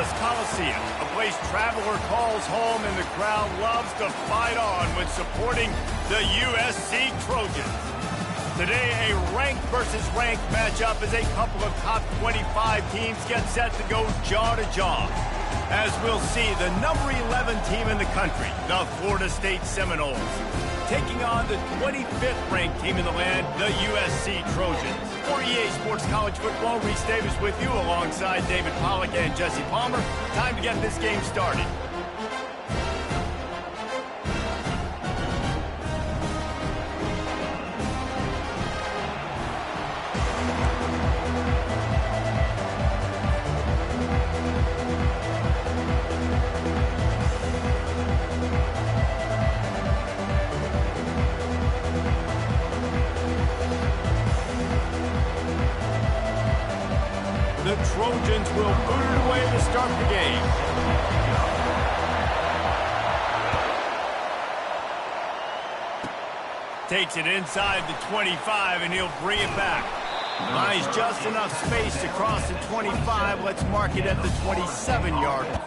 Louis Coliseum, a place traveler calls home and the crowd loves to fight on when supporting the USC Trojans. Today, a ranked versus ranked matchup as a couple of top 25 teams get set to go jaw to jaw. As we'll see, the number 11 team in the country, the Florida State Seminoles, taking on the 25th ranked team in the land, the USC Trojans. For EA Sports College Football, Reese Davis with you alongside David Pollack and Jesse Palmer. Time to get this game started. The Trojans will boot it away to start the game. Takes it inside the 25, and he'll bring it back. Buys just enough space to cross the 25. Let's mark it at the 27-yard.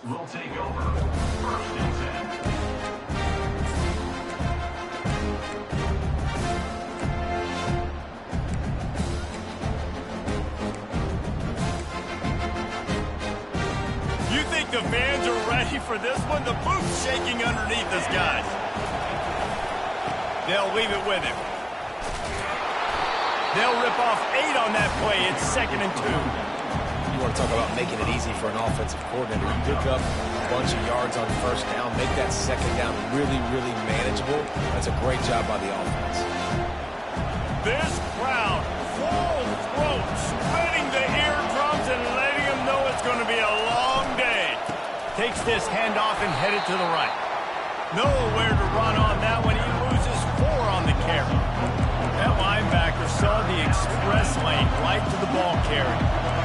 Will take over. First and 10. You think the fans are ready for this one? The boot's shaking underneath us, guys. They'll leave it with him. They'll rip off 8 on that play. It's 2nd and 2. You want to talk about making it easy for an offensive coordinator. You pick up a bunch of yards on first down, make that second down really, really manageable. That's a great job by the offense. This crowd, full throat, splitting the eardrums and letting them know it's going to be a long day. Takes this handoff and headed to the right. Nowhere to run on that one. He loses 4 on the carry. That linebacker saw the express lane right to the ball carry.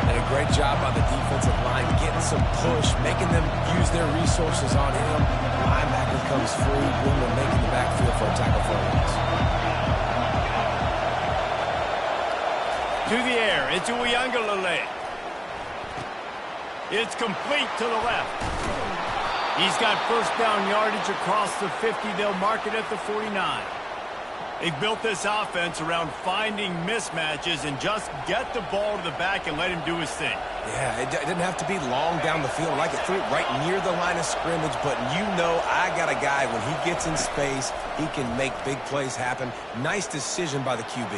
And a great job by the defensive line, getting some push, making them use their resources on him. Linebacker comes free, boom, and making the backfield for a tackle for a loss. To the air, it's Uiagalelei. It's complete to the left. He's got first down yardage across the 50. They'll mark it at the 49. They've built this offense around finding mismatches and just get the ball to the back and let him do his thing. Yeah, it didn't have to be long down the field. Like it threw it right near the line of scrimmage, but you know I got a guy, when he gets in space, he can make big plays happen. Nice decision by the QB.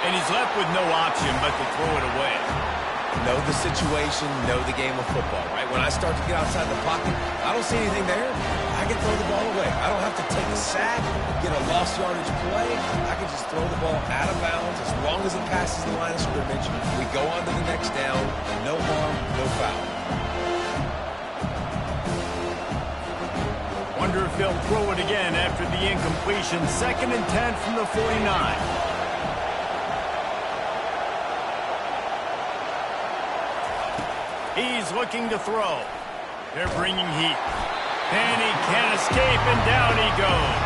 And he's left with no option but to throw it away. Know the situation, know the game of football, right? When I start to get outside the pocket, I don't see anything there. I can throw the ball away. I don't have to take a sack, get a lost yardage play. I can just throw the ball out of bounds as long as it passes the line of scrimmage. We go on to the next down. No harm, no foul. Wonder if they'll throw it again after the incompletion. 2nd and 10 from the 49. He's looking to throw. They're bringing heat. And he can't escape, and down he goes.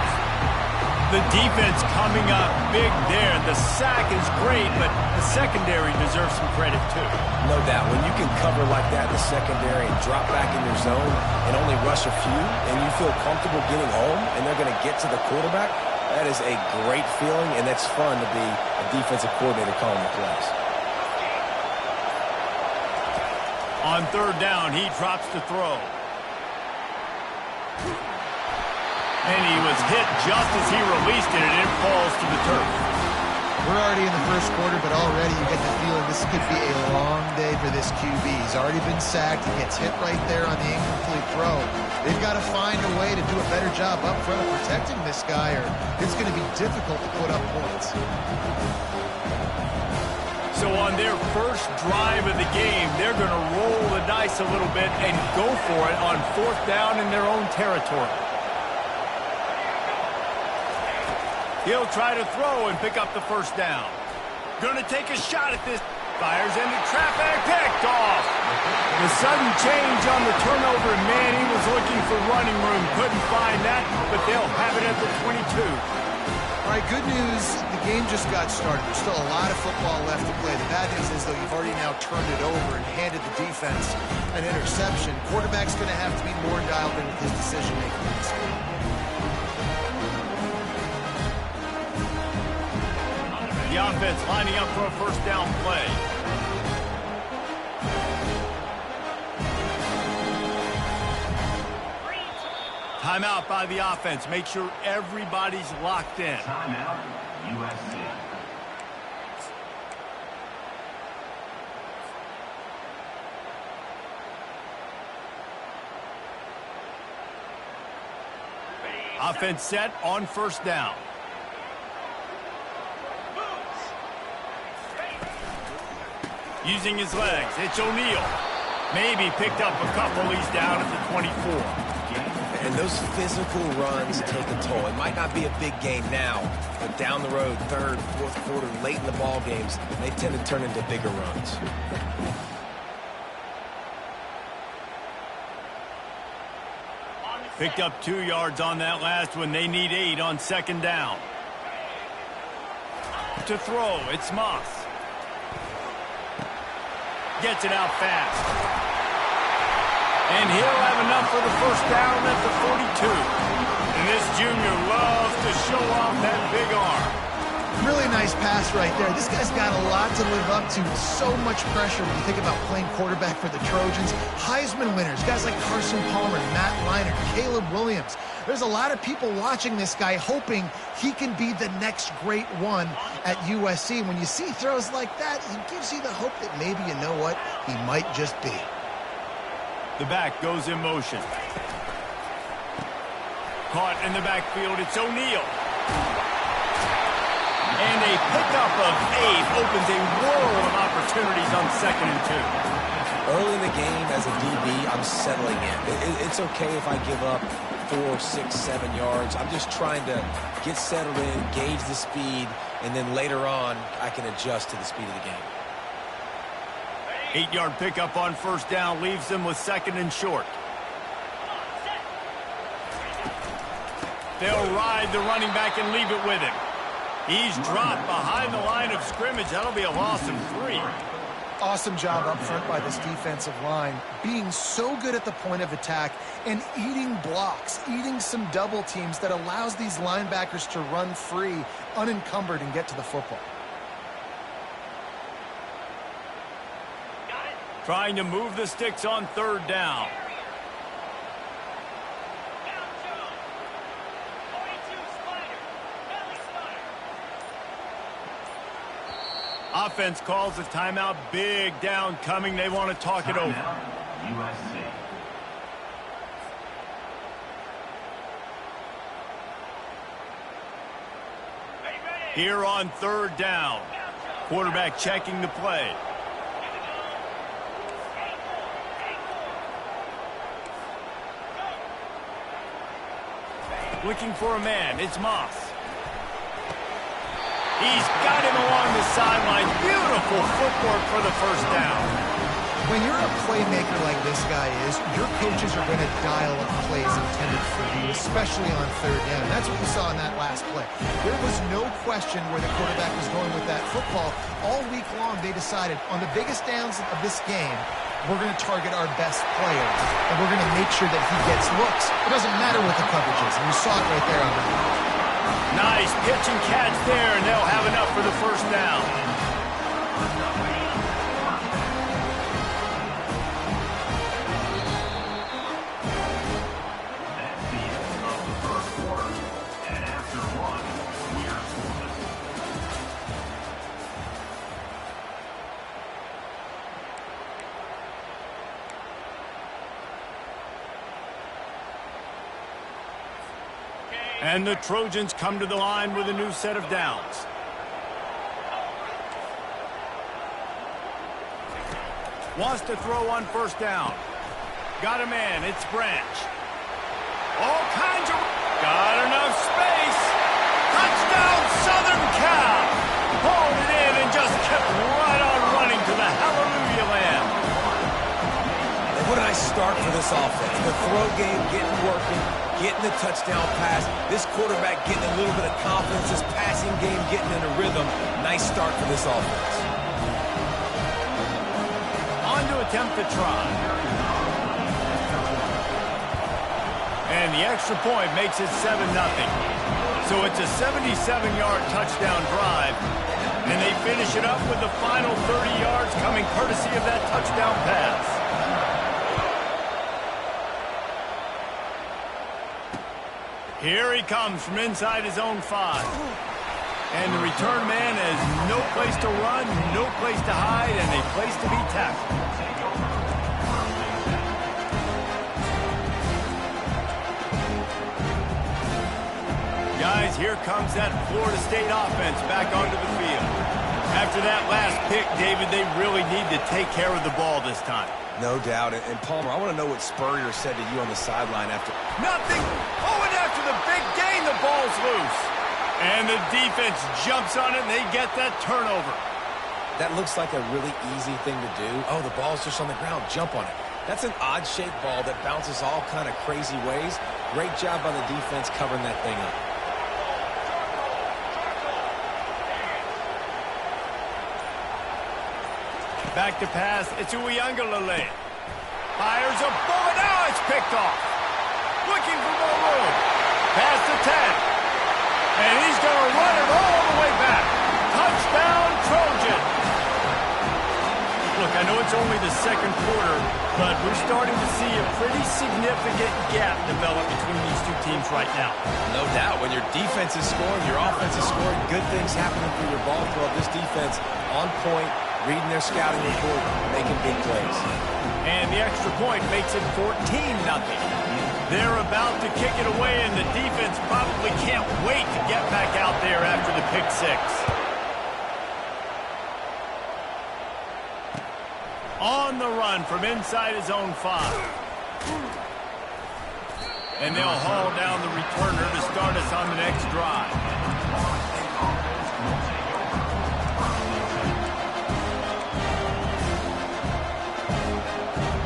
The defense coming up big there. The sack is great, but the secondary deserves some credit too. No doubt. When you can cover like that in the secondary and drop back in your zone and only rush a few, and you feel comfortable getting home, and they're going to get to the quarterback, that is a great feeling, and that's fun to be a defensive coordinator calling the plays. On 3rd down, he drops to throw. And he was hit just as he released it, and it falls to the turf. We're already in the first quarter, but already you get the feeling this could be a long day for this QB. He's already been sacked. He gets hit right there on the incomplete throw. They've got to find a way to do a better job up front of protecting this guy, or it's going to be difficult to put up points. So on their first drive of the game, they're going to roll the dice a little bit and go for it on 4th down in their own territory. He'll try to throw and pick up the first down. Going to take a shot at this. Fires into traffic, picked off. The sudden change on the turnover, and man, he was looking for running room. Couldn't find that, but they'll have it at the 22. All right, good news, the game just got started. There's still a lot of football left to play. The bad news is, though, you've already now turned it over and handed the defense an interception. Quarterback's going to have to be more dialed in with his decision-making in this game. The offense lining up for a first down play. Timeout by the offense. Make sure everybody's locked in. Timeout, USC. Offense set on first down. Using his legs, it's O'Neal. Maybe picked up a couple. He's down at the 24. And those physical runs take a toll. It might not be a big game now, but down the road, 3rd, 4th quarter, late in the ball games, they tend to turn into bigger runs. Picked up 2 yards on that last one. They need 8 on 2nd down. To throw, it's Moss. Gets it out fast. And he'll have enough for the first down at the 42. And this junior loves to show off that big arm. Really nice pass right there. This guy's got a lot to live up to. So much pressure when you think about playing quarterback for the Trojans. Heisman winners, guys like Carson Palmer, Matt Leinart, Caleb Williams. There's a lot of people watching this guy hoping he can be the next great one at USC. When you see throws like that, it gives you the hope that maybe, you know what, he might just be. The back goes in motion. Caught in the backfield, it's O'Neal. And a pickup of 8 opens a world of opportunities on 2nd and 2. Early in the game, as a DB, I'm settling in. It's okay if I give up 4, 6, 7 yards. I'm just trying to get settled in, gauge the speed, and then later on, I can adjust to the speed of the game. 8-yard pickup on first down leaves them with 2nd and short. They'll ride the running back and leave it with him. He's dropped behind the line of scrimmage. That'll be a loss of 3. Awesome job up front by this defensive line, being so good at the point of attack and eating blocks, eating some double teams that allows these linebackers to run free, unencumbered, and get to the football. Trying to move the sticks on 3rd down. Offense calls a timeout. Big down coming. They want to talk it over. USC. Here on 3rd down. Quarterback checking the play. Looking for a man. It's Moss. He's got him along the sideline. Beautiful footwork for the first down. When you're a playmaker like this guy is, your coaches are going to dial up plays intended for you, especially on 3rd down. And that's what we saw in that last play. There was no question where the quarterback was going with that football. All week long, they decided on the biggest downs of this game, we're going to target our best player, and we're going to make sure that he gets looks. It doesn't matter what the coverage is, and you saw it right there on the Nice pitch and catch there, and they'll have enough for the first down. That's the end of the first quarter. And after 1, we're scoreless. And the Trojans come to the line with a new set of downs. Wants to throw on first down. Got a man. It's Branch. All kinds of... Got enough space. Touchdown, Southern Cal. Pulled it in and just kept right on running to the hallelujah land. What a nice start for this offense. The throw game getting working, getting the touchdown pass. This quarterback getting a little bit of confidence. This passing game getting in a rhythm. Nice start for this offense. On to attempt the try. And the extra point makes it 7-0. So it's a 77-yard touchdown drive. And they finish it up with the final 30 yards coming courtesy of that touchdown pass. Here he comes from inside his own 5. And the return man has no place to run, no place to hide, and a place to be tackled. Guys, here comes that Florida State offense back onto the field. After that last pick, David, they really need to take care of the ball this time. No doubt. And Palmer, I want to know what Spurrier said to you on the sideline after. Nothing. Oh, and after the big gain, the ball's loose. And the defense jumps on it, and they get that turnover. That looks like a really easy thing to do. Oh, the ball's just on the ground. Jump on it. That's an odd-shaped ball that bounces all kind of crazy ways. Great job by the defense covering that thing up. Back to pass. It's Uiagalelei. Fires a bullet. Now it's picked off. Looking for more room. Pass to 10. And he's going to run it all the way back. Touchdown, Trojan. Look, I know it's only the second quarter, but we're starting to see a pretty significant gap develop between these two teams right now. No doubt. When your defense is scoring, your offense is scoring, good things happening for your ball club. This defense on point, reading their scouting report, making big plays. And the extra point makes it 14-0. They're about to kick it away, and the defense probably can't wait to get back out there after the pick six. On the run from inside his own 5. And they'll haul down the returner to start us on the next drive.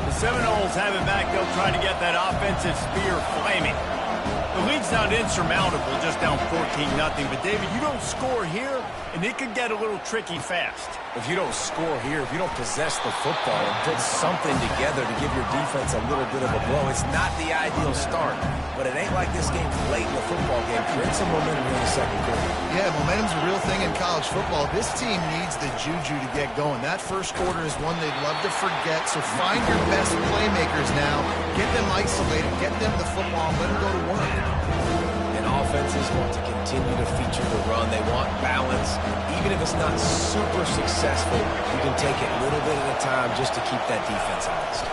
The Seminoles have it back. They'll try to get that offensive spear flaming. The lead's not insurmountable, just down 14-0. But, David, you don't score here, and it could get a little tricky fast. If you don't score here, if you don't possess the football and put something together to give your defense a little bit of a blow, it's not the ideal start. But it ain't like this game's late in the football game. Create some momentum here in the second quarter. Yeah, momentum's a real thing in college football. This team needs the juju to get going. That first quarter is one they'd love to forget, so find your best playmakers now. Get them isolated, get them the football, and let them go to work. And offenses want to continue to feature the run. They want balance. Even if it's not super successful, you can take it a little bit at a time just to keep that defense honest.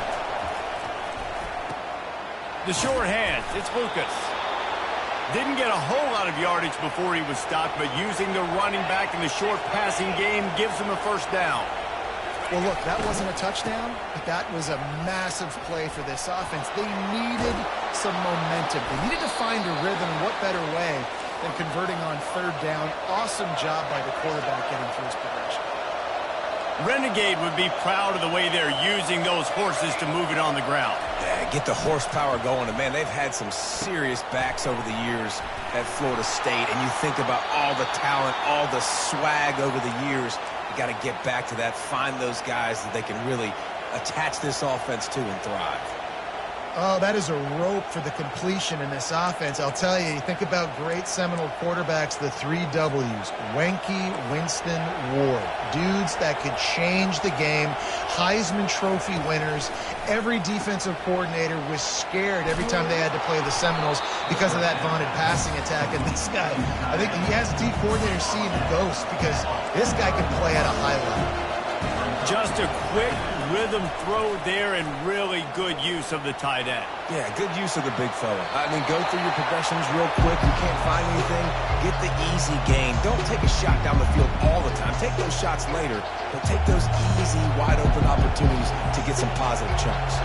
The short hands, it's Lucas. Didn't get a whole lot of yardage before he was stopped, but using the running back in the short passing game gives him a first down. Well, look, that wasn't a touchdown, but that was a massive play for this offense. They needed some momentum. They needed to find a rhythm. What better way than converting on third down? Awesome job by the quarterback getting through his progression. Renegade would be proud of the way they're using those horses to move it on the ground. Yeah, get the horsepower going. And, man, they've had some serious backs over the years at Florida State. And you think about all the talent, all the swag over the years. You got to get back to that, find those guys that they can really attach this offense to and thrive. Oh, that is a rope for the completion in this offense. I'll tell you, you think about great Seminole quarterbacks, the 3 W's, Wenke, Winston, Ward. Dudes that could change the game, Heisman Trophy winners. Every defensive coordinator was scared every time they had to play the Seminoles because of that vaunted passing attack. And this guy, I think he has D coordinator seeing ghosts because this guy can play at a high level. Just a quick rhythm throw there and really good use of the tight end. Yeah, good use of the big fella. I mean, go through your progressions real quick. You can't find anything. Get the easy gain. Don't take a shot down the field all the time. Take those shots later, but take those easy, wide-open opportunities to get some positive chunks.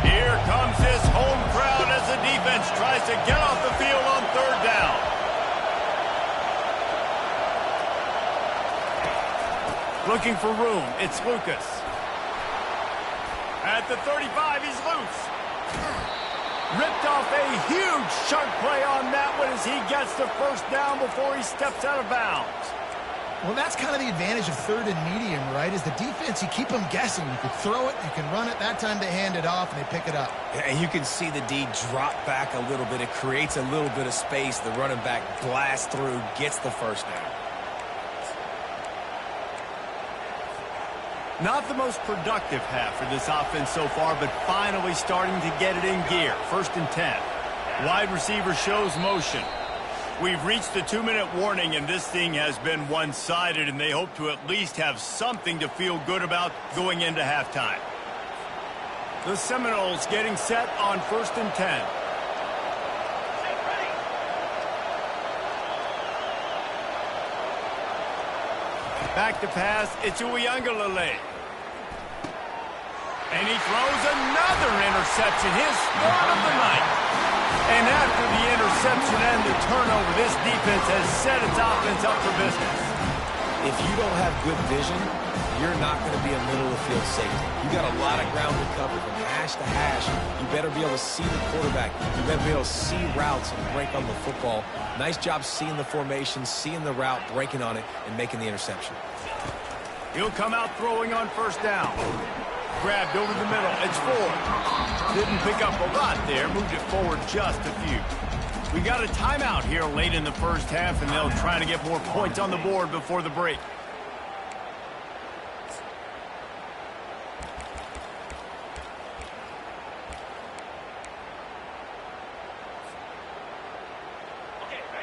Here comes this home crowd as the defense tries to get off the field on third down. Looking for room, it's Lucas. At the 35, he's loose. Ripped off a huge chunk play on that one as he gets the first down before he steps out of bounds. Well, that's kind of the advantage of third and medium, right? Is the defense, you keep them guessing. You can throw it, you can run it. That time they hand it off and they pick it up. And you can see the D drop back a little bit. It creates a little bit of space. The running back blasts through, gets the first down. Not the most productive half for this offense so far, but finally starting to get it in gear. 1st and 10. Wide receiver shows motion. We've reached the 2-minute warning, and this thing has been one-sided, and they hope to at least have something to feel good about going into halftime. The Seminoles getting set on 1st and 10. Back to pass, it's Uiagalelei. And he throws another interception, his 3rd of the night. And after the interception and the turnover, this defense has set its offense up for business. If you don't have good vision, you're not going to be a middle-of-the-field safety. You got a lot of ground to cover from hash to hash. You better be able to see the quarterback. You better be able to see routes and break on the football. Nice job seeing the formation, seeing the route, breaking on it, and making the interception. He'll come out throwing on 1st down. Grabbed over the middle. It's Ford. Didn't pick up a lot there. Moved it forward just a few. We got a timeout here late in the first half, and they'll try to get more points on the board before the break.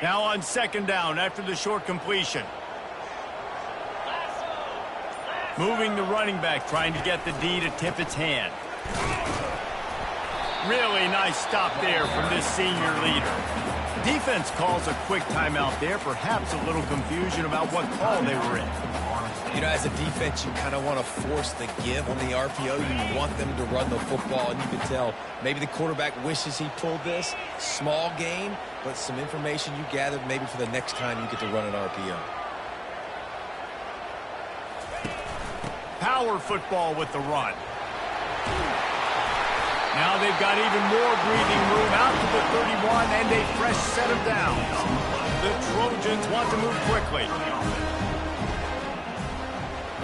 Now on 2nd down after the short completion. Moving the running back, trying to get the D to tip its hand. Really nice stop there from this senior leader. Defense calls a quick timeout there, perhaps a little confusion about what call they were in. You know, as a defense, you kind of want to force the give on the RPO. You want them to run the football, and you can tell maybe the quarterback wishes he pulled this. Small gain, but some information you gathered maybe for the next time you get to run an RPO. Power football with the run. Now they've got even more breathing room out to the 31 and a fresh set of downs. The Trojans want to move quickly.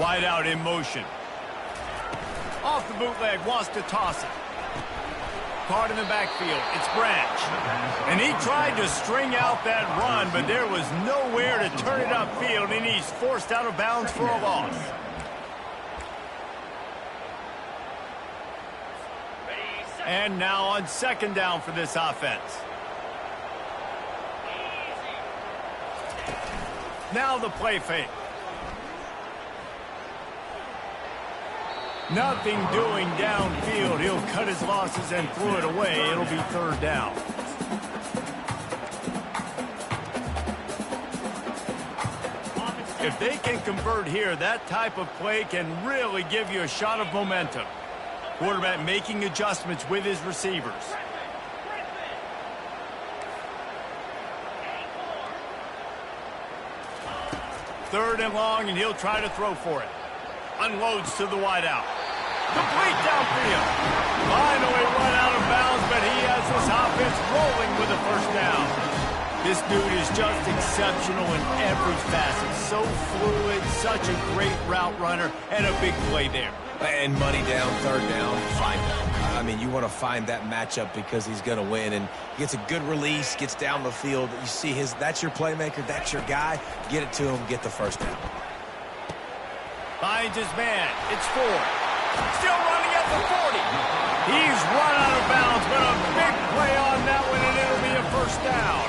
Wide out in motion. Off the bootleg, wants to toss it. Caught in the backfield, it's Branch. And he tried to string out that run, but there was nowhere to turn it upfield, and he's forced out of bounds for a loss. And now on second down for this offense. Now the play fake. Nothing doing downfield. He'll cut his losses and throw it away. It'll be third down. If they can convert here, that type of play can really give you a shot of momentum. Quarterback making adjustments with his receivers. Third and long, and he'll try to throw for it. Unloads to the wideout. Complete downfield. Finally run out of bounds, but he has this offense rolling with a first down. This dude is just exceptional in every facet. So fluid, such a great route runner, and a big play there. And money down, third down, fine. I mean, you want to find that matchup because he's going to win. And gets a good release, gets down the field. You see that's your playmaker, that's your guy. Get it to him, get the first down. Finds his man. It's Ford. Still running at the 40. He's run out of bounds, but a big play on that one, and it'll be a first down.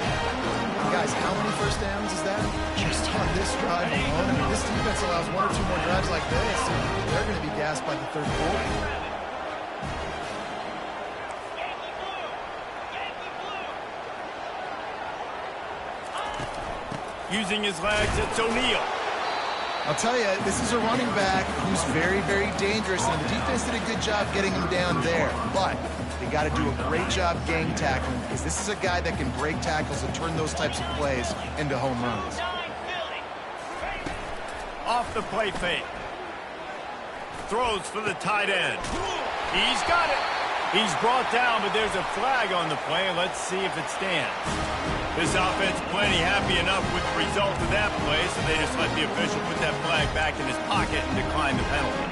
Guys, how many first downs is that? Just on this drive alone. I mean, this defense allows one or two more drives like this, and they're going to be gassed by the third quarter. Using his legs, it's O'Neal. I'll tell you, this is a running back who's very, very dangerous, and the defense did a good job getting him down there. But they got to do a great job gang tackling, because this is a guy that can break tackles and turn those types of plays into home runs. Off the play fake. Throws for the tight end. He's got it. He's brought down, but there's a flag on the play. Let's see if it stands. This offense plenty happy enough with the result of that play, so they just let the official put that flag back in his pocket and decline the penalty.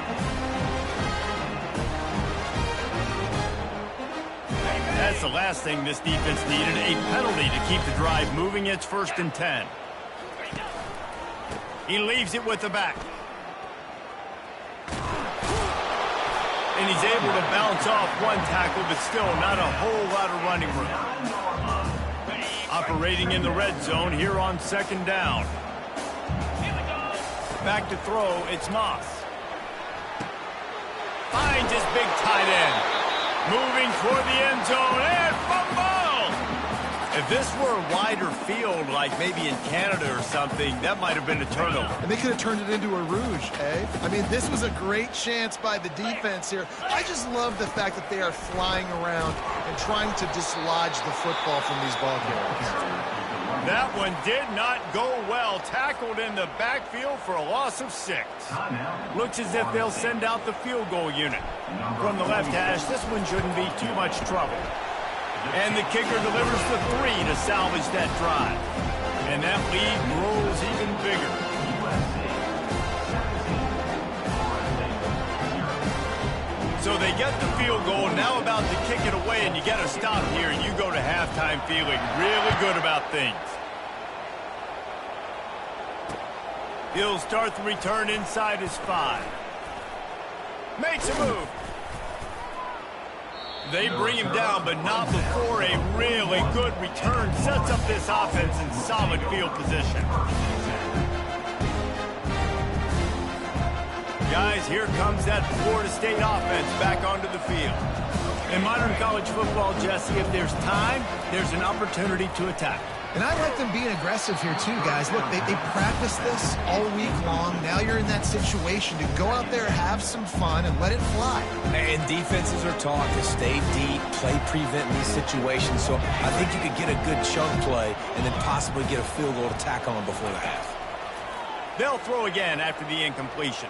That's the last thing this defense needed, a penalty to keep the drive moving. It's 1st and 10. He leaves it with the back. And he's able to bounce off one tackle, but still not a whole lot of running room. Operating in the red zone here on second down. Back to throw, it's Moss. Finds his big tight end. Moving toward the end zone, and fumble! If this were a wider field, like maybe in Canada or something, that might have been a turnover. And they could have turned it into a rouge, eh? I mean, this was a great chance by the defense here. I just love the fact that they are flying around and trying to dislodge the football from these ball carriers. That one did not go well. Tackled in the backfield for a loss of 6. Looks as if they'll send out the field goal unit. From the left hash, this one shouldn't be too much trouble. And the kicker delivers the 3 to salvage that drive. And that lead grows even bigger. So they get the field goal, now about to kick it away, and you get a stop here, and you go to halftime feeling really good about things. He'll start the return inside his 5. Makes a move. They bring him down, but not before a really good return sets up this offense in solid field position. Guys, here comes that Florida State offense back onto the field. In modern college football, Jesse, if there's time, there's an opportunity to attack. And I like them being aggressive here too, guys. Look, they practice this all week long. Now you're in that situation to go out there, have some fun, and let it fly. And defenses are taught to stay deep, play prevent in these situations. So I think you could get a good chunk play and then possibly get a field goal to tack on before the half. They'll throw again after the incompletion.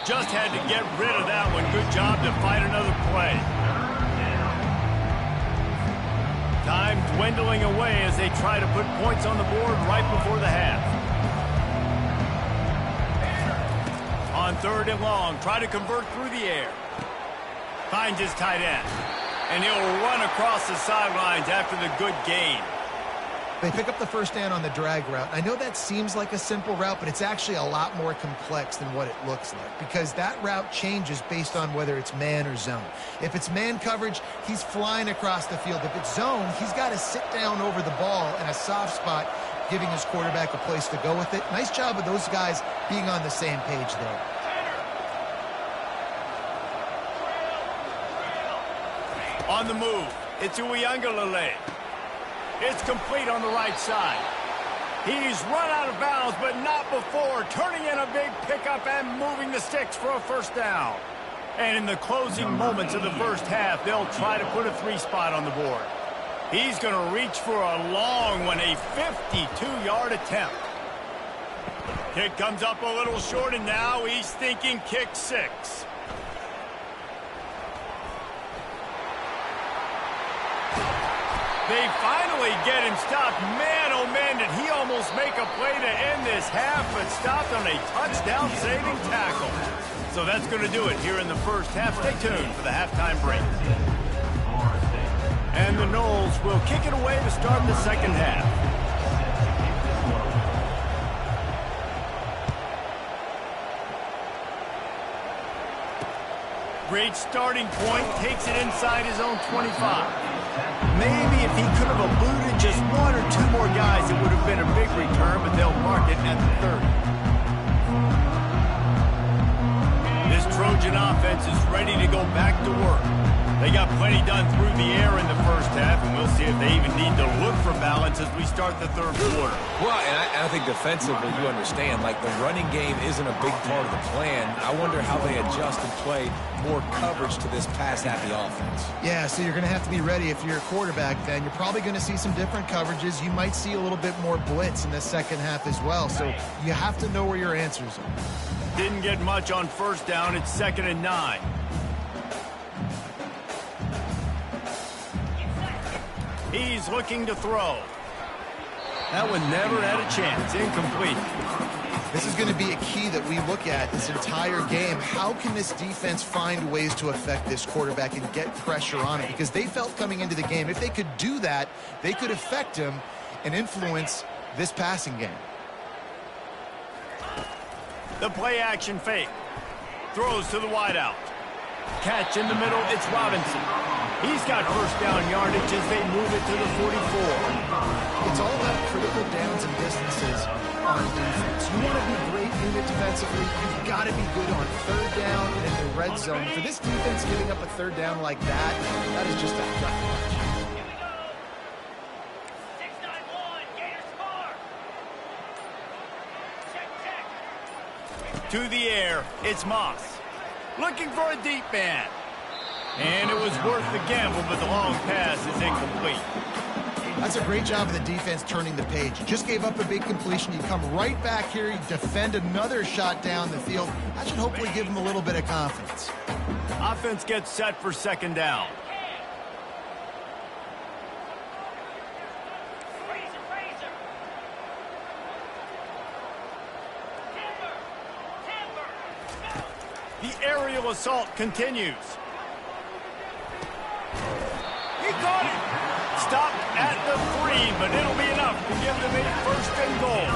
Just had to get rid of that one. Good job to fight another play. Time dwindling away as they try to put points on the board right before the half. On 3rd and long, try to convert through the air. Finds his tight end. And he'll run across the sidelines after the good gain. They pick up the first down on the drag route. I know that seems like a simple route, but it's actually a lot more complex than what it looks like because that route changes based on whether it's man or zone. If it's man coverage, he's flying across the field. If it's zone, he's got to sit down over the ball in a soft spot, giving his quarterback a place to go with it. Nice job of those guys being on the same page there. On the move, it's Uiagalelei. It's complete on the right side. He's run out of bounds, but not before turning in a big pickup and moving the sticks for a first down. And in the closing moments of the first half, they'll try to put a 3-spot on the board. He's going to reach for a long one, a 52-yard attempt. Kick comes up a little short, and now he's thinking kick 6. They finally get him stopped. Man, oh man, did he almost make a play to end this half, but stopped on a touchdown-saving tackle. So that's going to do it here in the first half. Stay tuned for the halftime break. And the Noles will kick it away to start the second half. Great starting point, takes it inside his own 25. Maybe if he could have eluded just 1 or 2 more guys, it would have been a big return, but they'll mark it at the 30. This Trojan offense is ready to go back to work. They got plenty done through the air in the first half, and we'll see if they even need to look for balance as we start the third quarter. Well, and I think defensively, you understand, like the running game isn't a big part of the plan. I wonder how they adjust and play more coverage to this pass-happy offense. Yeah, so you're going to have to be ready if you're a quarterback then. You're probably going to see some different coverages. You might see a little bit more blitz in the second half as well, so you have to know where your answers are. Didn't get much on first down. It's 2nd and 9. He's looking to throw. That one never had a chance. Incomplete. This is going to be a key that we look at this entire game. How can this defense find ways to affect this quarterback and get pressure on him? Because they felt coming into the game, if they could do that, they could affect him and influence this passing game. The play action fake. Throws to the wideout. Catch in the middle, it's Robinson. He's got first down yardage as they move it to the 44. It's all about critical downs and distances on defense. You want to be great unit defensively, you've got to be good on 3rd down and in the red zone. For this defense giving up a 3rd down like that, that is just a gut punch. To the air, it's Moss. Looking for a deep man. And it was worth the gamble, but the long pass is incomplete. That's a great job of the defense turning the page. You just gave up a big completion. You come right back here, you defend another shot down the field. That should hopefully give them a little bit of confidence. Offense gets set for 2nd down. The aerial assault continues. He caught it. Stopped at the 3, but it'll be enough to give them a 1st and goal.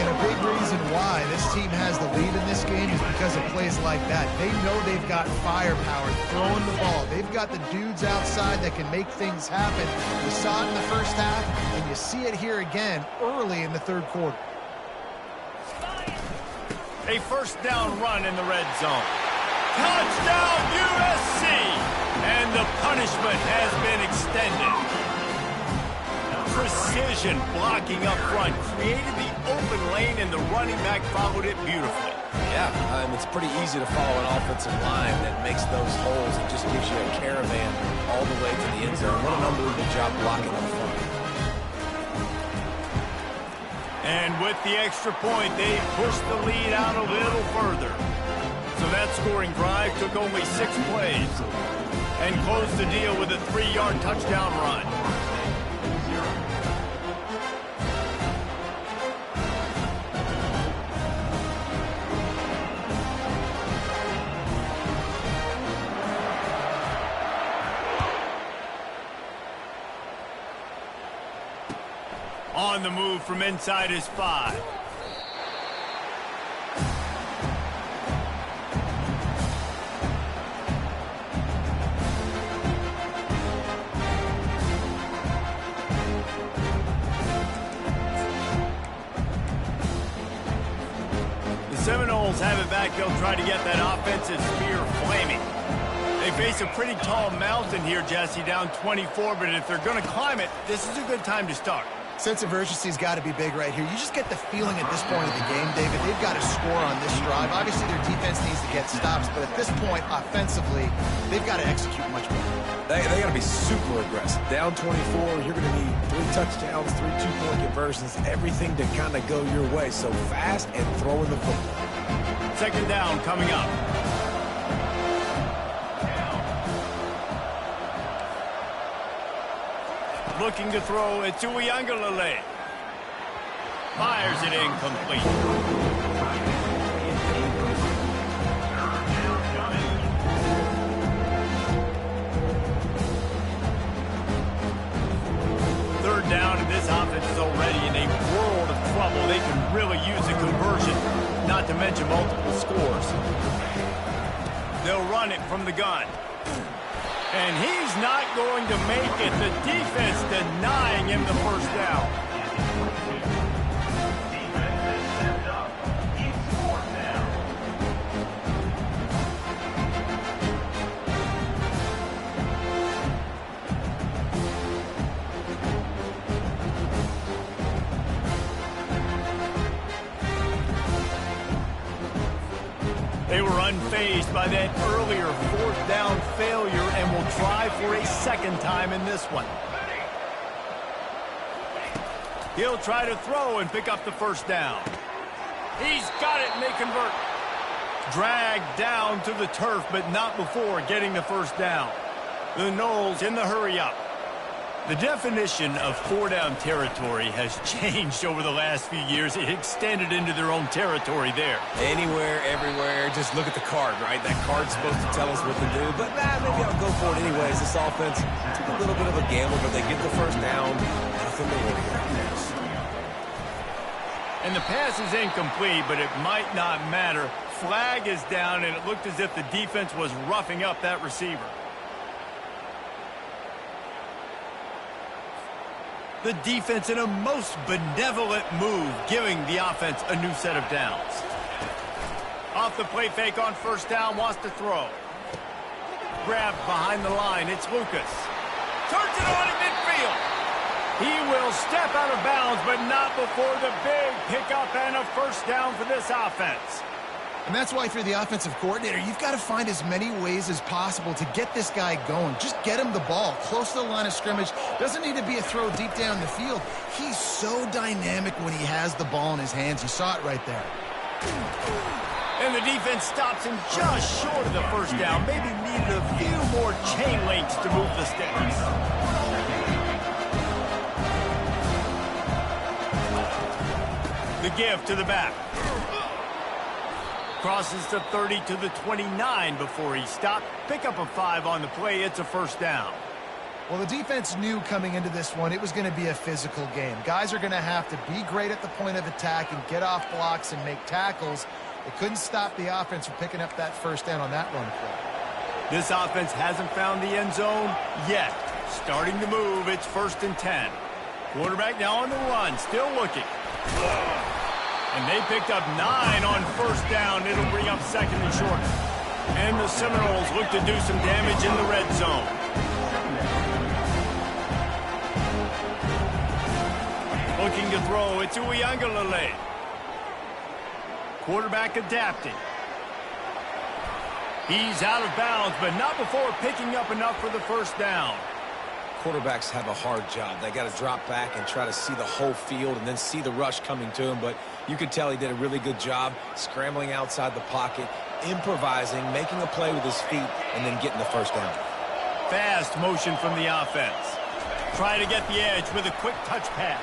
And a big reason why this team has the lead in this game is because of plays like that. They know they've got firepower throwing the ball. They've got the dudes outside that can make things happen. You saw it in the first half, and you see it here again early in the 3rd quarter. A first down run in the red zone. Touchdown USC! And the punishment has been extended. Precision blocking up front created the open lane, and the running back followed it beautifully. Yeah, it's pretty easy to follow an offensive line that makes those holes and just gives you a caravan all the way to the end zone. What an unbelievable job blocking up front. And with the extra point, they pushed the lead out a little further. So that scoring drive took only 6 plays and closed the deal with a 3-yard touchdown run. On the move from inside his 5. The Seminoles have it back. They'll try to get that offensive spear flaming. They face a pretty tall mountain here, Jesse, down 24, but if they're going to climb it, this is a good time to start. Sense of urgency's got to be big right here. You just get the feeling at this point of the game, David, they've got to score on this drive. Obviously, their defense needs to get stops, but at this point, offensively, they've got to execute much better. They got to be super aggressive. Down 24, you're going to need 3 touchdowns, 3 two-point conversions, everything to kind of go your way. So fast and throwing the football. Second down coming up. Looking to throw it to Uiagalelei. Fires it incomplete. Third down, and this offense is already in a world of trouble. They can really use a conversion, not to mention multiple scores. They'll run it from the gun. And he's not going to make it. The defense denying him the first down. They were unfazed by that earlier 4th down failure and will try for a second time in this one. He'll try to throw and pick up the first down. He's got it, and they convert. Dragged down to the turf, but not before getting the first down. The Noles in the hurry-up. The definition of 4-down territory has changed over the last few years. It extended into their own territory there. Anywhere, everywhere, just look at the card, right? That card's supposed to tell us what to do, but maybe I'll go for it anyways. This offense took a little bit of a gamble, but they get the first down. Nothing to worry about. And the pass is incomplete, but it might not matter. Flag is down, and it looked as if the defense was roughing up that receiver. The defense in a most benevolent move, giving the offense a new set of downs. Off the play fake on first down, wants to throw. Grabbed behind the line, it's Lucas. Turns it on at midfield. He will step out of bounds, but not before the big pickup and a first down for this offense. And that's why, if you're the offensive coordinator, you've got to find as many ways as possible to get this guy going. Just get him the ball close to the line of scrimmage. Doesn't need to be a throw deep down the field. He's so dynamic when he has the ball in his hands. You saw it right there. And the defense stops him just short of the first down. Maybe needed a few more chain links to move the sticks. The give to the back. Crosses to 30 to the 29 before he stopped. Pick up a 5 on the play. It's a first down. Well, the defense knew coming into this one it was going to be a physical game. Guys are going to have to be great at the point of attack and get off blocks and make tackles. They couldn't stop the offense from picking up that first down on that run play. This offense hasn't found the end zone yet. Starting to move. It's 1st and 10. Quarterback now on the run. Still looking. And they picked up 9 on first down. It'll bring up 2nd and short. And the Seminoles look to do some damage in the red zone. Looking to throw, it's Uiagalelei. Quarterback adapting. He's out of bounds, but not before picking up enough for the first down. Quarterbacks have a hard job. They got to drop back and try to see the whole field and then see the rush coming to him. But you could tell he did a really good job scrambling outside the pocket, improvising, making a play with his feet, and then getting the first down. Fast motion from the offense. Try to get the edge with a quick touch pass.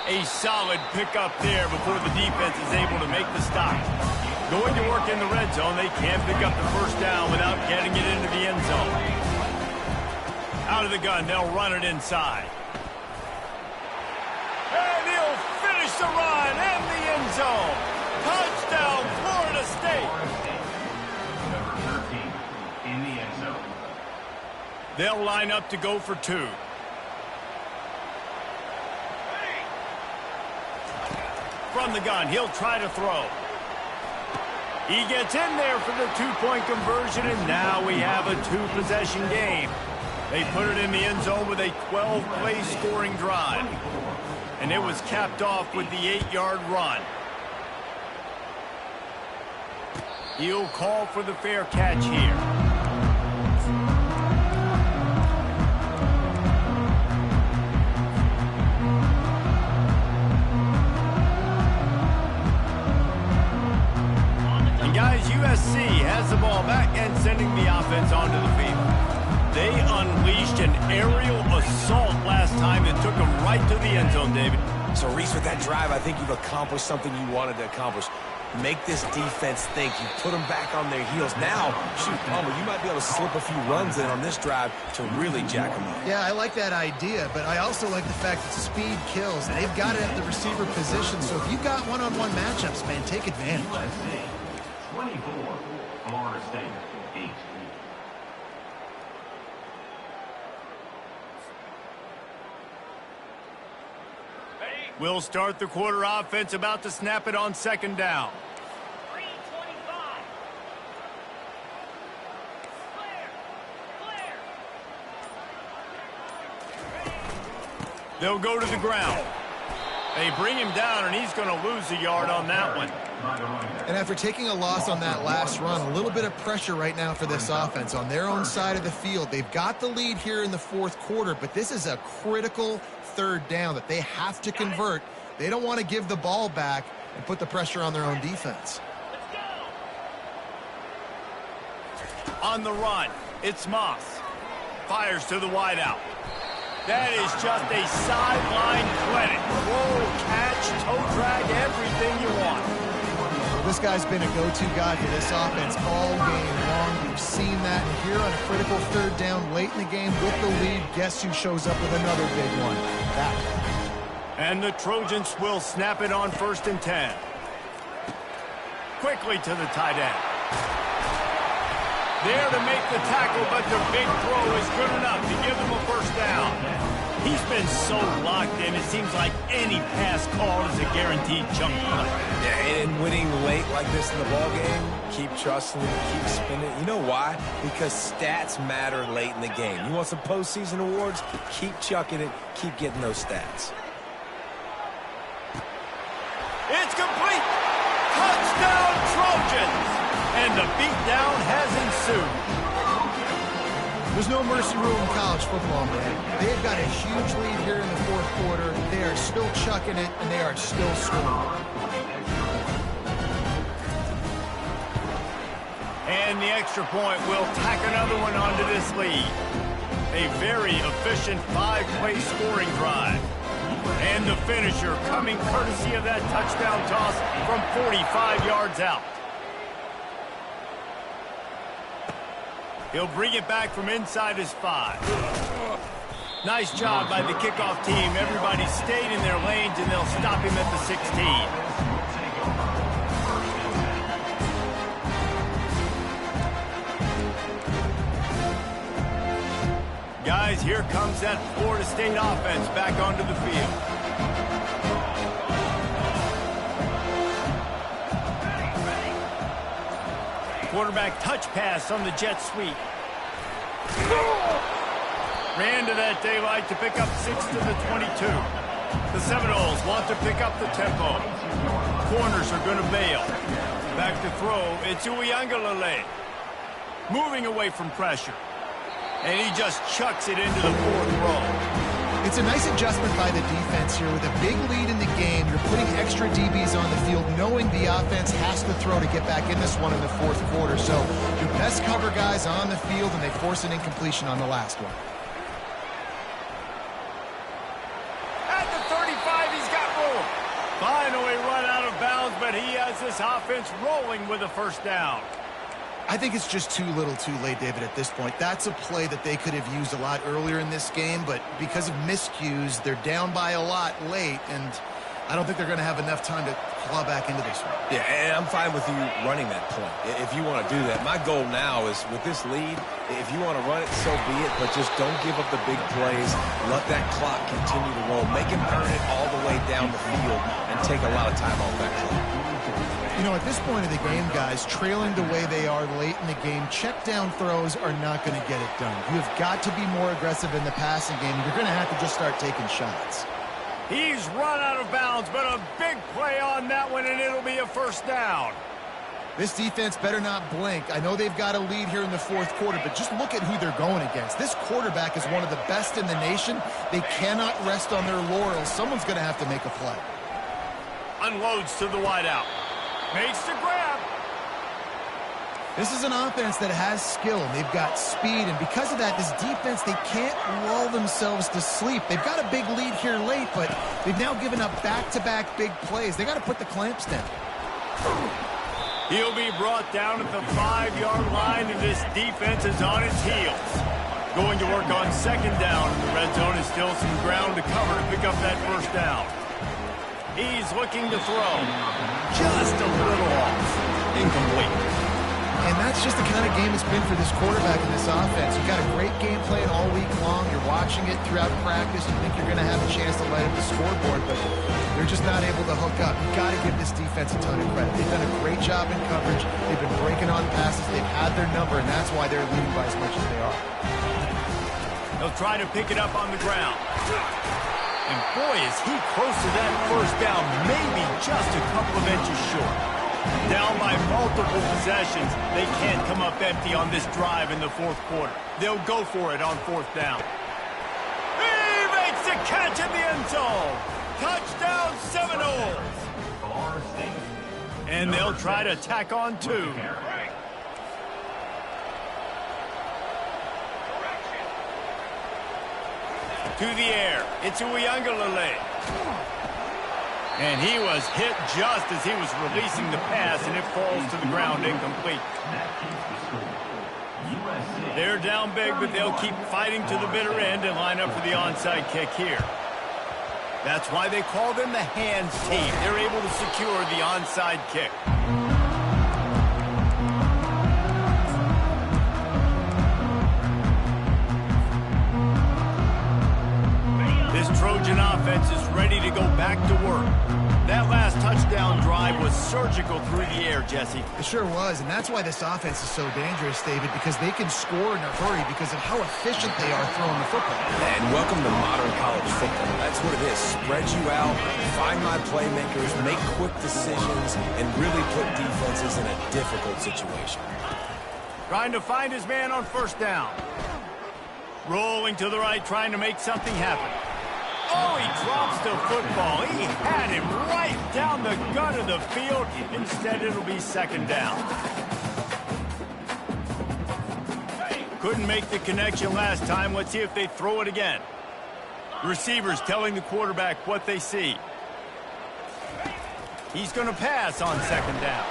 A solid pickup there before the defense is able to make the stop. Going to work in the red zone, they can't pick up the first down without getting it into the end zone. Out of the gun, they'll run it inside. And he'll finish the run in the end zone. Touchdown, Florida State. Number 13 in the end zone. They'll line up to go for two. From the gun, he'll try to throw. He gets in there for the two-point conversion, and now we have a two-possession game. They put it in the end zone with a 12-play scoring drive. And it was capped off with the 8-yard run. He'll call for the fair catch here. And guys, USC has the ball back and sending the offense onto the field. They unleashed an aerial assault last time that took them right to the end zone, David. So, Reese, with that drive, I think you've accomplished something you wanted to accomplish. Make this defense think. You put them back on their heels. Now, shoot, Palmer, you might be able to slip a few runs in on this drive to really jack them up. Yeah, I like that idea, but I also like the fact that speed kills. They've got it at the receiver position, so if you've got one-on-one matchups, man, take advantage. 24, Florida State, 8. We'll start the quarter offense, about to snap it on second down. 3:25. Clear. They'll go to the ground. They bring him down, and he's going to lose a yard on that one. And after taking a loss on that last run, a little bit of pressure right now for this offense on their own side of the field. They've got the lead here in the fourth quarter, but this is a critical third down that they have to convert. They don't want to give the ball back and put the pressure on their own defense. On the run, it's Moss. Fires to the wideout. That is just a sideline clinic. Roll, catch, toe drag, everything you want. This guy's been a go-to guy for this offense all game long. We've seen that. And here on a critical third down late in the game with the lead, guess who shows up with another big one? That one. And the Trojans will snap it on 1st and 10. Quickly to the tight end. There to make the tackle, but the big throw is good enough to give them a first down. He's been so locked in, it seems like any pass called is a guaranteed chunk play. Yeah, and winning late like this in the ballgame, keep trusting it, keep spinning. You know why? Because stats matter late in the game. You want some postseason awards? Keep chucking it, keep getting those stats. It's complete! Touchdown, Trojans! And the beatdown has ensued. There's no mercy rule in college football, man. They've got a huge lead here in the fourth quarter. They are still chucking it, and they are still scoring. And the extra point will tack another one onto this lead. A very efficient 5-play scoring drive. And the finisher coming courtesy of that touchdown toss from 45 yards out. He'll bring it back from inside his 5. Nice job by the kickoff team. Everybody stayed in their lanes, and they'll stop him at the 16. Guys, here comes that Florida State offense back onto the field. Quarterback touch pass on the jet sweep. Ran to that daylight to pick up 6 to the 22. The Seminoles want to pick up the tempo. Corners are going to bail. Back to throw, it's Uiagalelei. Moving away from pressure. And he just chucks it into the fourth row. It's a nice adjustment by the defense here. With a big lead in the game, you're putting extra DBs on the field, knowing the offense has to throw to get back in this one in the fourth quarter. So your best cover guys on the field, and they force an incompletion on the last one. At the 35, he's got room. Finally run out of bounds, but he has this offense rolling with a first down. I think it's just too little too late, David, at this point. That's a play that they could have used a lot earlier in this game, but because of miscues, they're down by a lot late, and I don't think they're going to have enough time to claw back into this one. Yeah, and I'm fine with you running that play if you want to do that. My goal now is, with this lead, if you want to run it, so be it, but just don't give up the big plays. Let that clock continue to roll. Make him earn it all the way down the field and take a lot of time off that clock. You know, at this point of the game, guys, trailing the way they are late in the game, check down throws are not going to get it done. You've got to be more aggressive in the passing game. You're going to have to just start taking shots. He's run out of bounds, but a big play on that one, and it'll be a first down. This defense better not blink. I know they've got a lead here in the fourth quarter, but just look at who they're going against. This quarterback is one of the best in the nation. They cannot rest on their laurels. Someone's going to have to make a play. Unloads to the wideout. Makes the grab. This is an offense that has skill, and they've got speed, and because of that, this defense, they can't lull themselves to sleep. They've got a big lead here late, but they've now given up back-to-back big plays. They got to put the clamps down. He'll be brought down at the 5-yard line, and this defense is on its heels. Going to work on second down, and the red zone is still some ground to cover to pick up that first down. He's looking to throw. Just a little off. Incomplete. And that's just the kind of game it's been for this quarterback in this offense. You've got a great game plan all week long. You're watching it throughout practice. You think you're going to have a chance to light up the scoreboard, but they're just not able to hook up. You've got to give this defense a ton of credit. They've done a great job in coverage. They've been breaking on passes. They've had their number, and that's why they're leading by as much as they are. They'll try to pick it up on the ground. And boy, is he close to that first down, maybe just a couple of inches short. Down by multiple possessions, they can't come up empty on this drive in the fourth quarter. They'll go for it on fourth down. He makes the catch in the end zone. Touchdown Seminoles. And they'll try to tack on two. To the air, it's Uiagalelei. And he was hit just as he was releasing the pass, and it falls to the ground incomplete. They're down big, but they'll keep fighting to the bitter end and line up for the onside kick here. That's why they call them the hands team. They're able to secure the onside kick. Trojan offense is ready to go back to work. That last touchdown drive was surgical through the air, Jesse. It sure was, and that's why this offense is so dangerous, David, because they can score in a hurry because of how efficient they are throwing the football. And welcome to modern college football. That's what it is. Spread you out, find my playmakers, make quick decisions, and really put defenses in a difficult situation. Trying to find his man on first down. Rolling to the right, trying to make something happen. Oh, he drops the football. He had him right down the gut of the field. Instead, it'll be second down. Couldn't make the connection last time. Let's see if they throw it again. Receivers telling the quarterback what they see. He's going to pass on second down.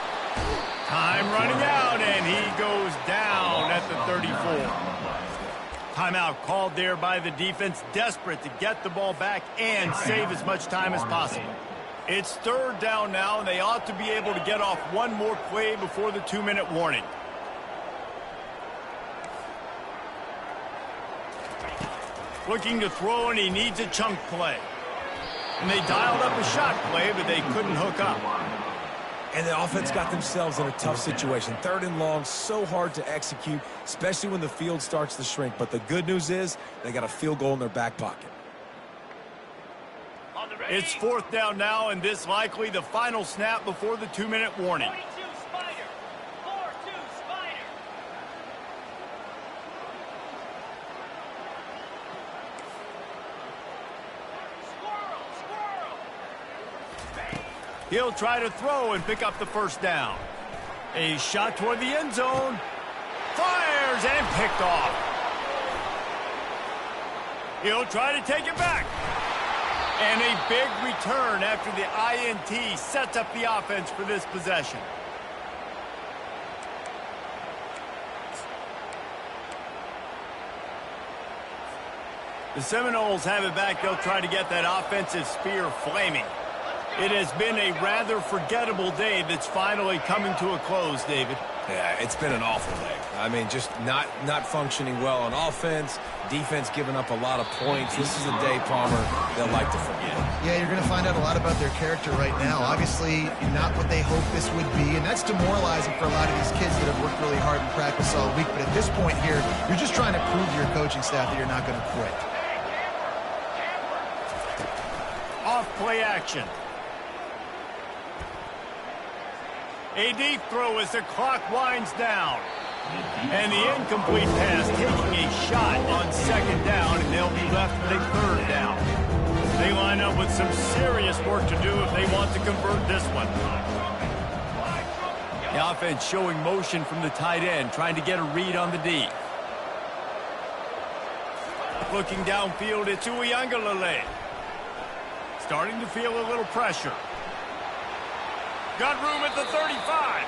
Time running out, and he goes down at the 34. Timeout called there by the defense, desperate to get the ball back and save as much time as possible. It's third down now, and they ought to be able to get off one more play before the 2-minute warning. Looking to throw, and he needs a chunk play. And they dialed up a shot play, but they couldn't hook up. And the offense got themselves in a tough situation. 3rd and long, so hard to execute, especially when the field starts to shrink. But the good news is they got a field goal in their back pocket. It's 4th down now, and this likely the final snap before the 2-minute warning. 22 Spider. 4-2 Spider. Squirrel. He'll try to throw and pick up the 1st down. A shot toward the end zone. Fires and picked off. He'll try to take it back. And a big return after the INT sets up the offense for this possession. The Seminoles have it back. They'll try to get that offensive spear flaming. It has been a rather forgettable day that's finally coming to a close, David. Yeah, it's been an awful day. I mean, just not functioning well on offense, defense giving up a lot of points. This is a day, Palmer, they'll like to forget. Yeah, you're going to find out a lot about their character right now. Obviously, not what they hoped this would be, and that's demoralizing for a lot of these kids that have worked really hard in practice all week. But at this point here, you're just trying to prove to your coaching staff that you're not going to quit. Off play action. A deep throw as the clock winds down. And the incomplete pass taking a shot on 2nd down, and they'll be left with a 3rd down. They line up with some serious work to do if they want to convert this one. The offense showing motion from the tight end, trying to get a read on the D. Looking downfield, it's Uiagalelei. Starting to feel a little pressure. Got room at the 35.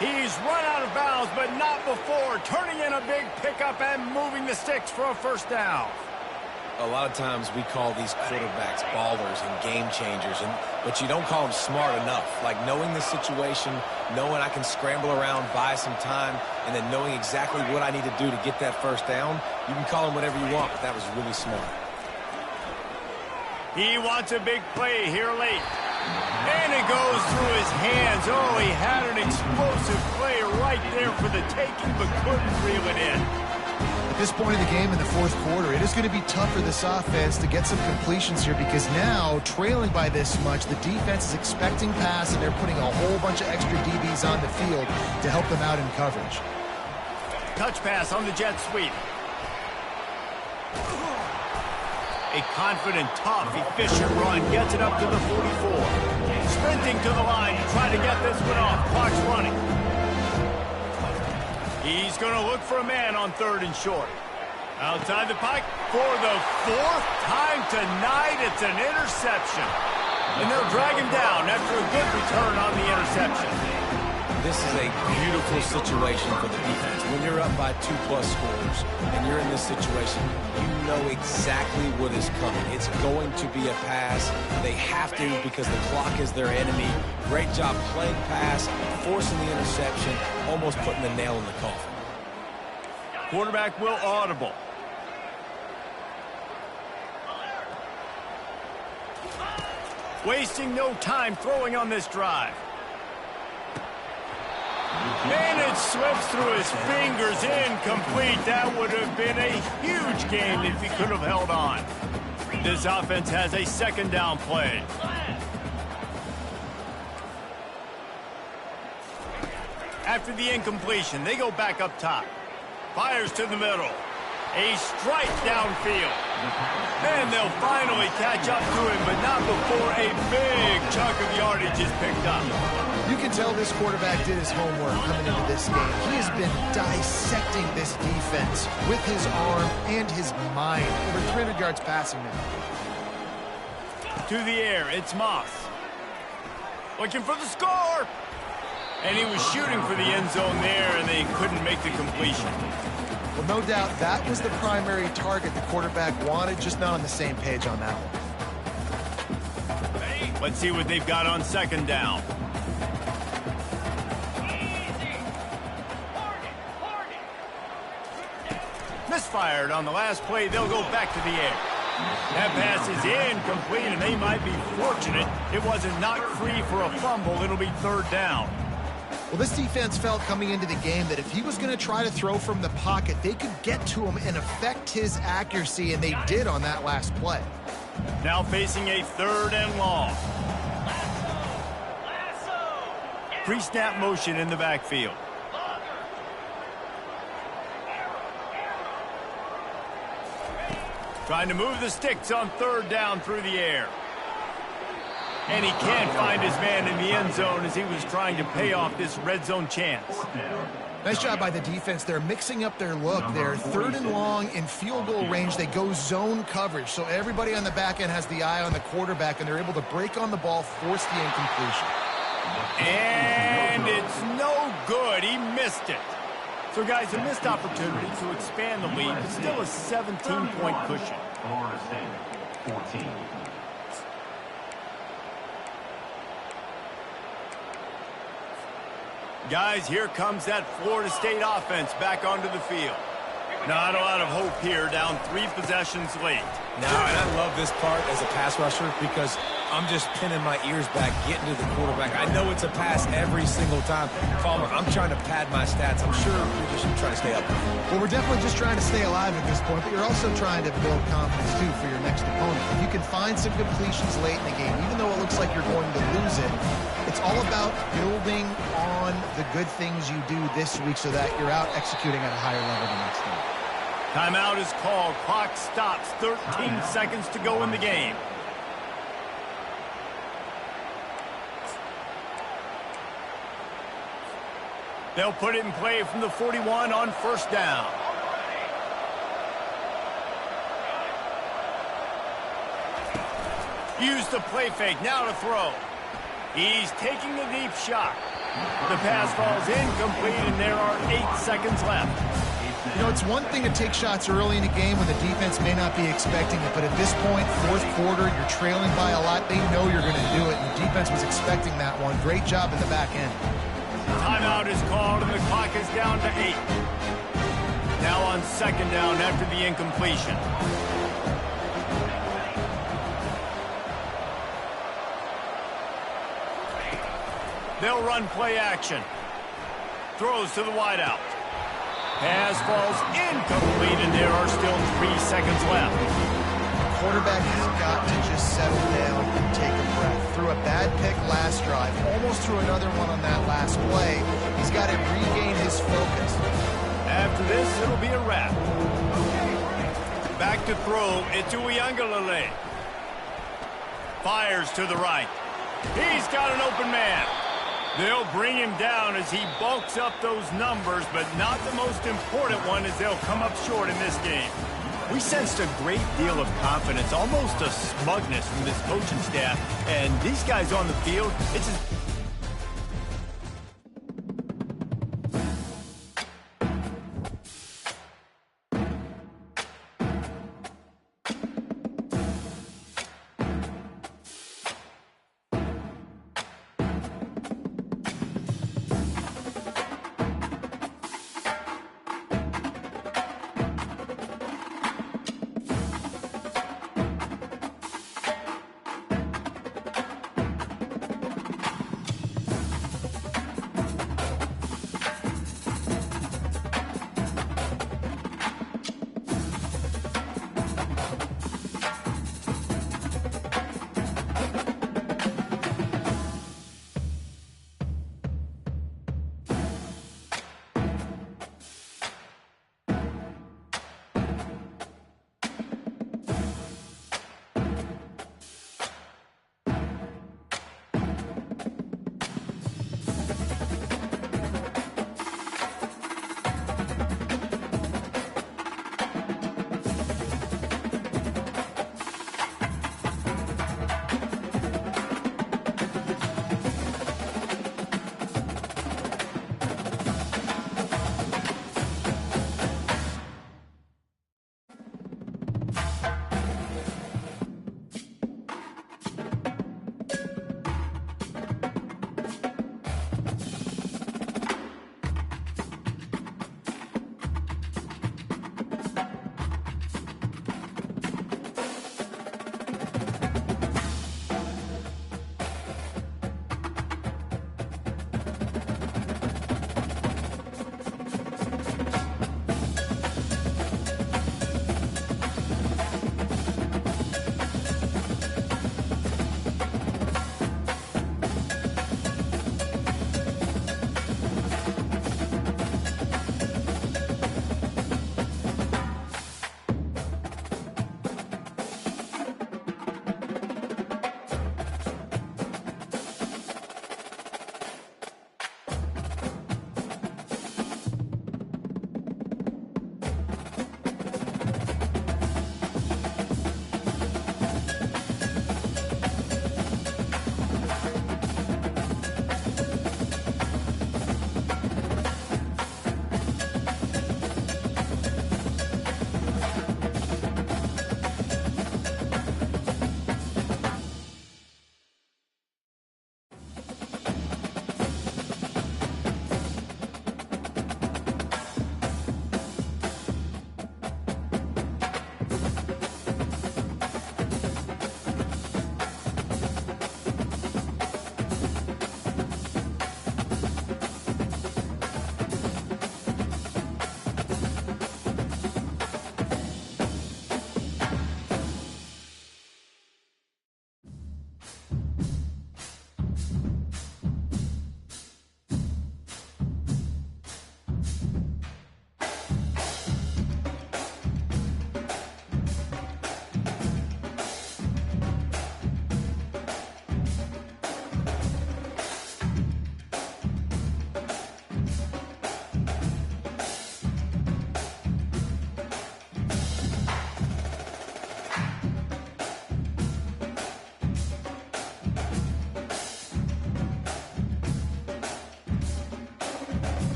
He's run out of bounds, but not before turning in a big pickup and moving the sticks for a 1st down. A lot of times we call these quarterbacks ballers and game changers, but you don't call them smart enough. Like knowing the situation, knowing I can scramble around, buy some time, and then knowing exactly what I need to do to get that 1st down. You can call them whatever you want, but that was really smart. He wants a big play here late. And it goes through his hands. Oh, he had an explosive play right there for the taking, but couldn't reel it in. At this point of the game in the 4th quarter, it is going to be tough for this offense to get some completions here because now, trailing by this much, the defense is expecting pass, and they're putting a whole bunch of extra DBs on the field to help them out in coverage. Touch pass on the jet sweep. A confident, tough, efficient run gets it up to the 44. Sprinting to the line to try to get this one off. Clock's running. He's going to look for a man on 3rd and short. Outside the pocket for the 4th time tonight. It's an interception. And they'll drag him down after a good return on the interception. This is a beautiful situation for the defense. When you're up by 2+ scores and you're in this situation, you know exactly what is coming. It's going to be a pass. They have to because the clock is their enemy. Great job playing pass, forcing the interception, almost putting the nail in the coffin. Quarterback will audible. Wasting no time throwing on this drive. And it slips through his fingers, incomplete. That would have been a huge game if he could have held on. This offense has a 2nd down play. After the incompletion, they go back up top. Fires to the middle. A strike downfield. And they'll finally catch up to him, but not before a big chunk of yardage is picked up. You can tell this quarterback did his homework coming into this game. He has been dissecting this defense with his arm and his mind. Over 300 yards passing now. To the air, it's Moss. Looking for the score. And he was shooting for the end zone there, and they couldn't make the completion. Well, no doubt that was the primary target the quarterback wanted, just not on the same page on that one. Let's see what they've got on 2nd down. Misfired on the last play. They'll go back to the air. That pass is incomplete, and they might be fortunate it wasn't knocked free for a fumble. It'll be third down. Well, this defense felt coming into the game that if he was going to try to throw from the pocket, they could get to him and affect his accuracy, and they did on that last play. Now facing a third and long. Pre-snap motion in the backfield. Trying to move the sticks on third down through the air. And he can't find his man in the end zone as he was trying to pay off this red zone chance. Nice job by the defense. They're mixing up their look. They're third and long in field goal range. They go zone coverage. So everybody on the back end has the eye on the quarterback, and they're able to break on the ball, force the incompletion. And it's no good. He missed it. So, guys, a missed opportunity to expand the lead, but still a 17-point cushion. Florida State, 14. Guys, here comes that Florida State offense back onto the field. Not a lot of hope here, down 3 possessions late. No, and I love this part as a pass rusher because I'm just pinning my ears back, getting to the quarterback. I know it's a pass every single time. Palmer, I'm trying to pad my stats. I'm sure you're just trying to stay up. Well, we're definitely just trying to stay alive at this point, but you're also trying to build confidence, too, for your next opponent. If you can find some completions late in the game, even though it looks like you're going to lose it, it's all about building on the good things you do this week so that you're out executing at a higher level the next time. Timeout is called. Clock stops. 13 seconds to go in the game. They'll put it in play from the 41 on first down. Use the play fake. Now to throw. He's taking a deep shot. The pass falls incomplete, and there are 8 seconds left. You know, it's one thing to take shots early in a game when the defense may not be expecting it, but at this point, fourth quarter, you're trailing by a lot. They know you're going to do it, and the defense was expecting that one. Great job in the back end. Timeout is called, and the clock is down to 8. Now on second down after the incompletion. They'll run play action. Throws to the wideout. Pass falls incomplete, and there are still 3 seconds left. The quarterback has got to just settle down and take a breath. Threw a bad pick last drive, almost threw another one on that last play. He's got to regain his focus. After this, it'll be a wrap. Back to throw, it's Uiagalelei. Fires to the right. He's got an open man. They'll bring him down as he bulks up those numbers, but not the most important one as they'll come up short in this game. We sensed a great deal of confidence, almost a smugness from this coaching staff, and these guys on the field, it's as